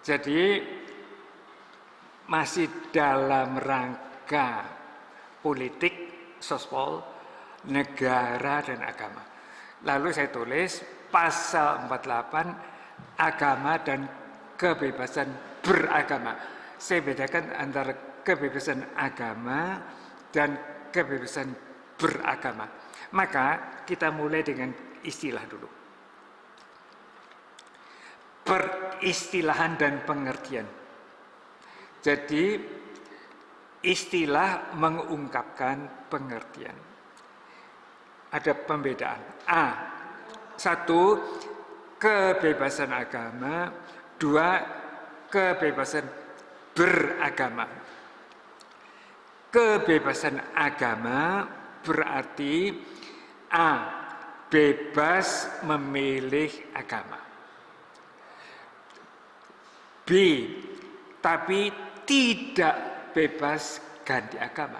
Jadi masih dalam rangka politik, sospol, negara dan agama. Lalu saya tulis pasal 48 agama dan kebebasan beragama. Saya bedakan antara kebebasan agama dan kebebasan beragama. Maka kita mulai dengan istilah dulu. Peristilahan dan pengertian. Jadi istilah mengungkapkan pengertian. Ada pembedaan. A. 1. Kebebasan agama. 2. Kebebasan beragama. Kebebasan agama berarti A. Bebas memilih agama. B. Tapi tidak bebas ganti agama.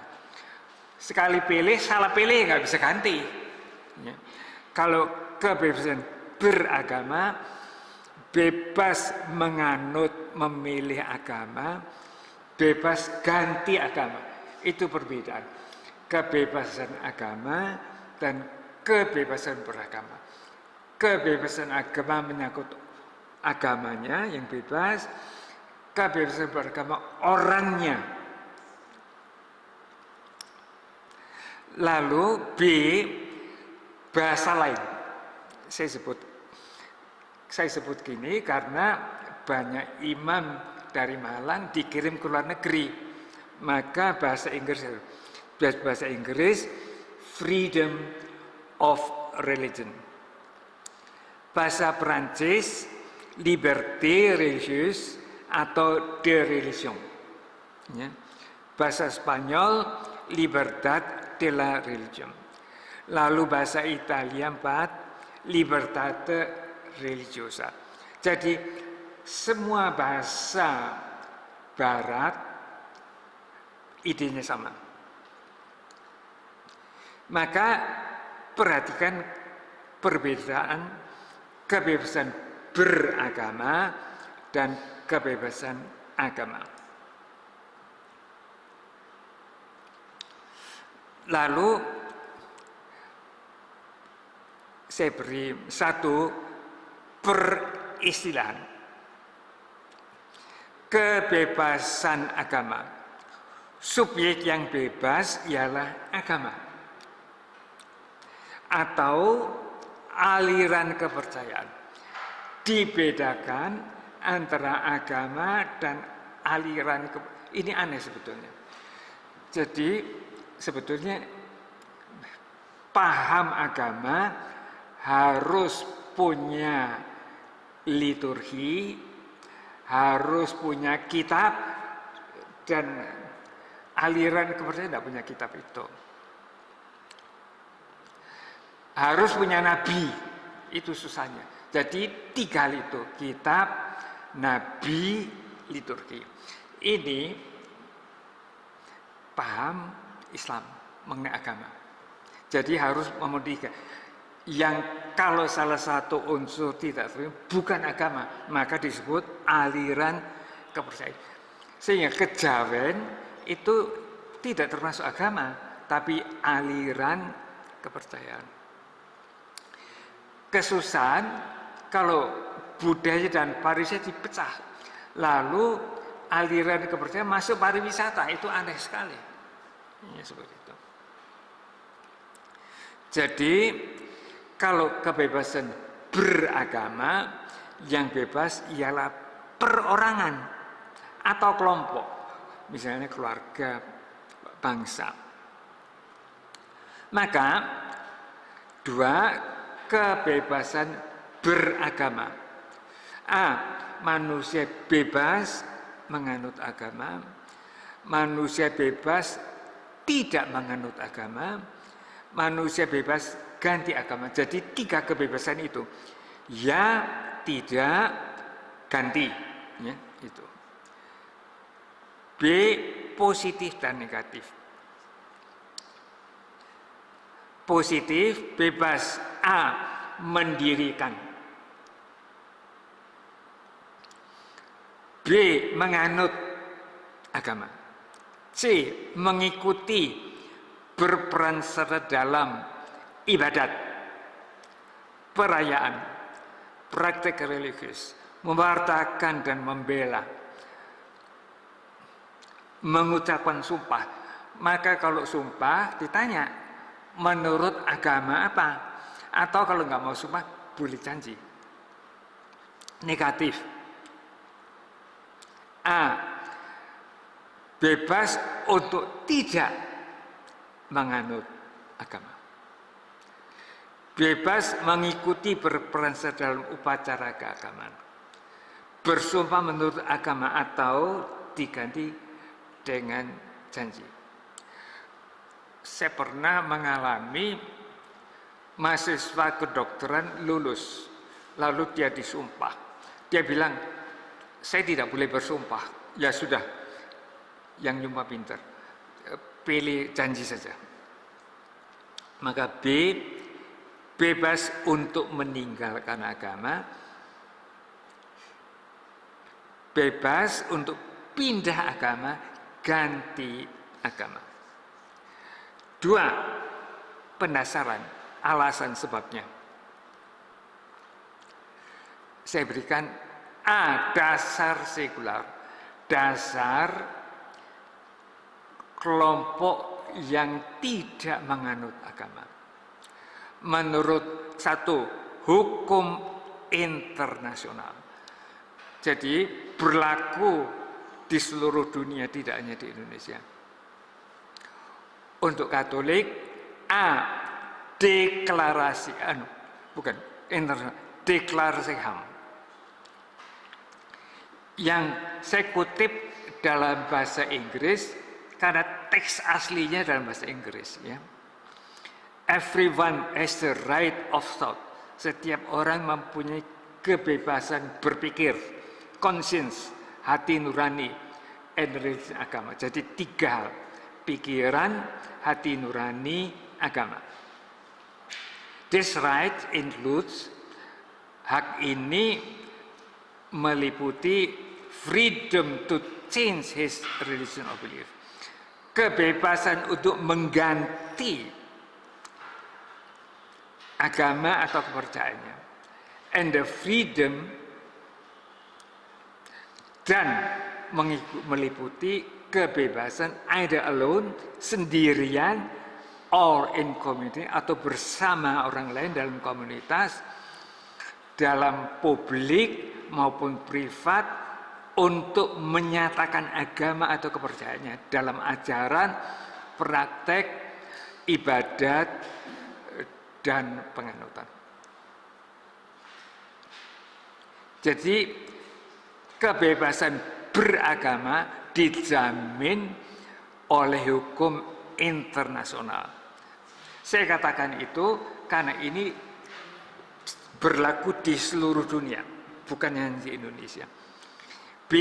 Sekali pilih, salah pilih, nggak bisa ganti. Ya. Kalau kebebasan beragama, bebas menganut, memilih agama, bebas ganti agama. Itu perbedaan. Kebebasan agama dan kebebasan beragama. Kebebasan agama menyangkut agamanya yang bebas, kebebasan beragama orangnya. Lalu B, bahasa lain. Saya sebut gini karena banyak imam dari Malang dikirim ke luar negeri. Maka bahasa Inggris freedom of religion. Bahasa Perancis liberté religieuse atau de religion. Ya. Bahasa Spanyol libertad de la religion. Lalu bahasa Italia 4 libertate religiosa. Jadi semua bahasa barat idenya sama. Maka perhatikan perbedaan kebebasan beragama dan kebebasan agama. Lalu saya beri 1 peristilahan. Kebebasan agama. Subjek yang bebas ialah agama. Atau aliran kepercayaan. Dibedakan antara agama dan aliran ini aneh sebetulnya. Jadi sebetulnya paham agama harus punya liturgi, harus punya kitab, dan aliran kepercayaan tidak punya kitab itu. Harus punya nabi, itu susahnya. Jadi 3 hal itu, kitab, nabi, liturgi. Ini paham Islam mengenai agama. Jadi harus memenuhi 3. Yang kalau salah satu unsur tidak terima, bukan agama, maka disebut aliran kepercayaan. Sehingga kejawen itu tidak termasuk agama, tapi aliran kepercayaan. Kesusahan kalau budaya dan pariwisata dipecah, lalu aliran kepercayaan masuk pariwisata, itu aneh sekali. Ya, seperti itu. Jadi kalau kebebasan beragama, yang bebas ialah perorangan atau kelompok, misalnya keluarga, bangsa. Maka 2, kebebasan beragama. A. Manusia bebas menganut agama. Manusia bebas tidak menganut agama. Manusia bebas ganti agama. Jadi 3 kebebasan itu. Ya, tidak, ganti. Ya, itu. B. Positif dan negatif. Positif, bebas. A. Mendirikan. B. Menganut agama. C. Mengikuti, berperan serta dalam ibadat, perayaan, praktek religius, mewartakan dan membela, mengucapkan sumpah. Maka kalau sumpah ditanya, menurut agama apa? Atau kalau nggak mau sumpah, boleh janji. Negatif. A. Bebas untuk tidak menganut agama. Bebas mengikuti, berperan serta dalam upacara keagamaan. Bersumpah menurut agama atau diganti dengan janji. Saya pernah mengalami mahasiswa kedokteran lulus, lalu dia disumpah. Dia bilang, saya tidak boleh bersumpah. Ya sudah, yang nyumpah pintar, pilih janji saja. Maka B. Bebas untuk meninggalkan agama, bebas untuk pindah agama, ganti agama. 2. Pendasaran, alasan sebabnya. Saya berikan A. Dasar sekular, dasar kelompok yang tidak menganut agama. Menurut 1. Hukum internasional. Jadi berlaku di seluruh dunia, tidak hanya di Indonesia. Untuk Katolik, A. Deklarasi deklarasi HAM. Yang saya kutip dalam bahasa Inggris karena teks aslinya dalam bahasa Inggris, ya. Everyone has the right of thought. Setiap orang mempunyai kebebasan berpikir, conscience, hati nurani, and religion, agama. Jadi 3 hal: pikiran, hati nurani, agama. This right includes, hak ini meliputi freedom to change his religion of belief. Kebebasan untuk mengganti agama atau kepercayaannya, and the freedom, dan meliputi kebebasan either alone, sendirian, or in community, atau bersama orang lain dalam komunitas, dalam publik maupun privat, untuk menyatakan agama atau kepercayaannya dalam ajaran, praktek, ibadat, dan penganutan. Jadi kebebasan beragama dijamin oleh hukum internasional. Saya katakan itu karena ini berlaku di seluruh dunia, bukan hanya di Indonesia. B.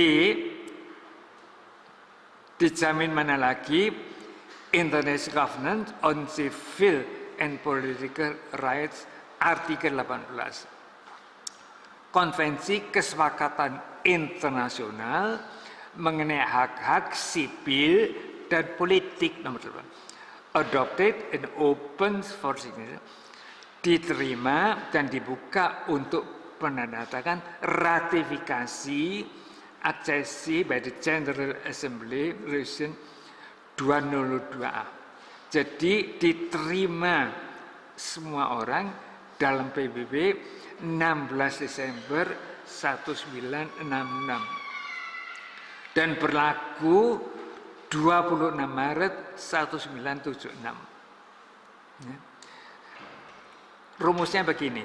Dijamin mana lagi? International Covenant on Civil and Political Rights, artikel 18. Konvensi Kesepakatan Internasional mengenai hak-hak sipil dan politik nomor 8. Adopted and open for signature. Diterima dan dibuka untuk penandatangan ratifikasi aksesi by the General Assembly Resolution 202A. Jadi diterima semua orang dalam PBB 16 Desember 1966 dan berlaku 26 Maret 1976. Ya. Rumusnya begini.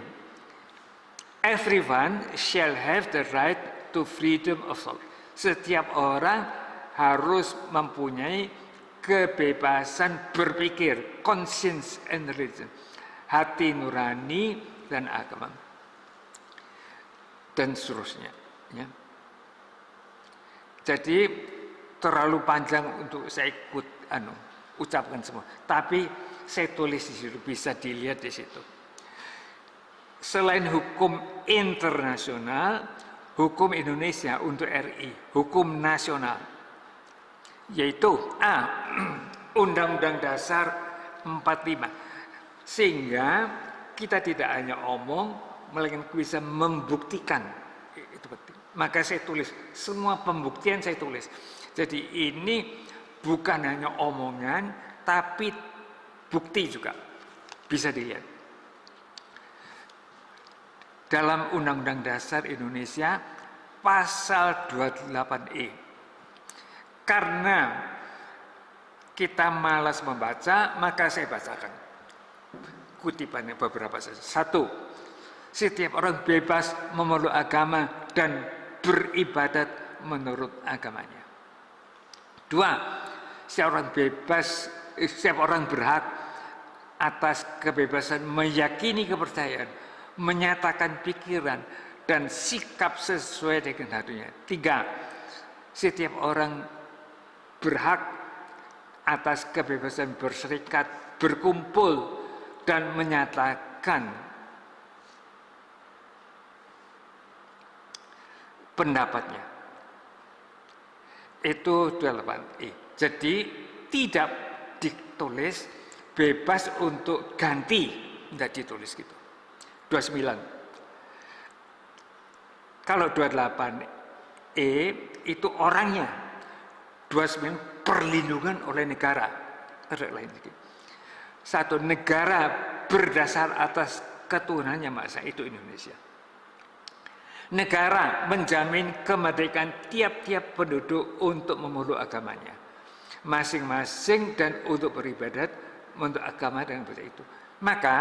Everyone shall have the right to freedom of thought. Setiap orang harus mempunyai kebebasan berpikir, conscience and religion, hati nurani dan agama, dan seterusnya. Ya. Jadi terlalu panjang untuk saya ucapkan semua. Tapi saya tulis di situ, bisa dilihat di situ. Selain hukum internasional, hukum Indonesia untuk RI, hukum nasional, yaitu A. Undang-Undang Dasar 45, sehingga kita tidak hanya omong, melainkan bisa membuktikan. Itu penting. Maka saya tulis, semua pembuktian saya tulis. Jadi ini bukan hanya omongan, tapi bukti juga. Bisa dilihat. Dalam Undang-Undang Dasar Indonesia, pasal 28E. Karena kita malas membaca, maka saya bacakan kutipannya beberapa saja. 1. Setiap orang bebas memeluk agama dan beribadat menurut agamanya. 2. Setiap orang berhak atas kebebasan meyakini kepercayaan, menyatakan pikiran dan sikap sesuai dengan hatinya. 3. Setiap orang berhak atas kebebasan berserikat, berkumpul, dan menyatakan pendapatnya. Itu 28E. Jadi tidak ditulis bebas untuk ganti, tidak ditulis gitu. 29. Kalau 28E itu orangnya, 29 perlindungan oleh negara. Ada lain sedikit. 1. Negara berdasar atas keturunannya Maha Esa, itu Indonesia. Negara menjamin kemerdekaan tiap-tiap penduduk untuk memeluk agamanya masing-masing dan untuk beribadat menurut agama dan berbeda itu. Maka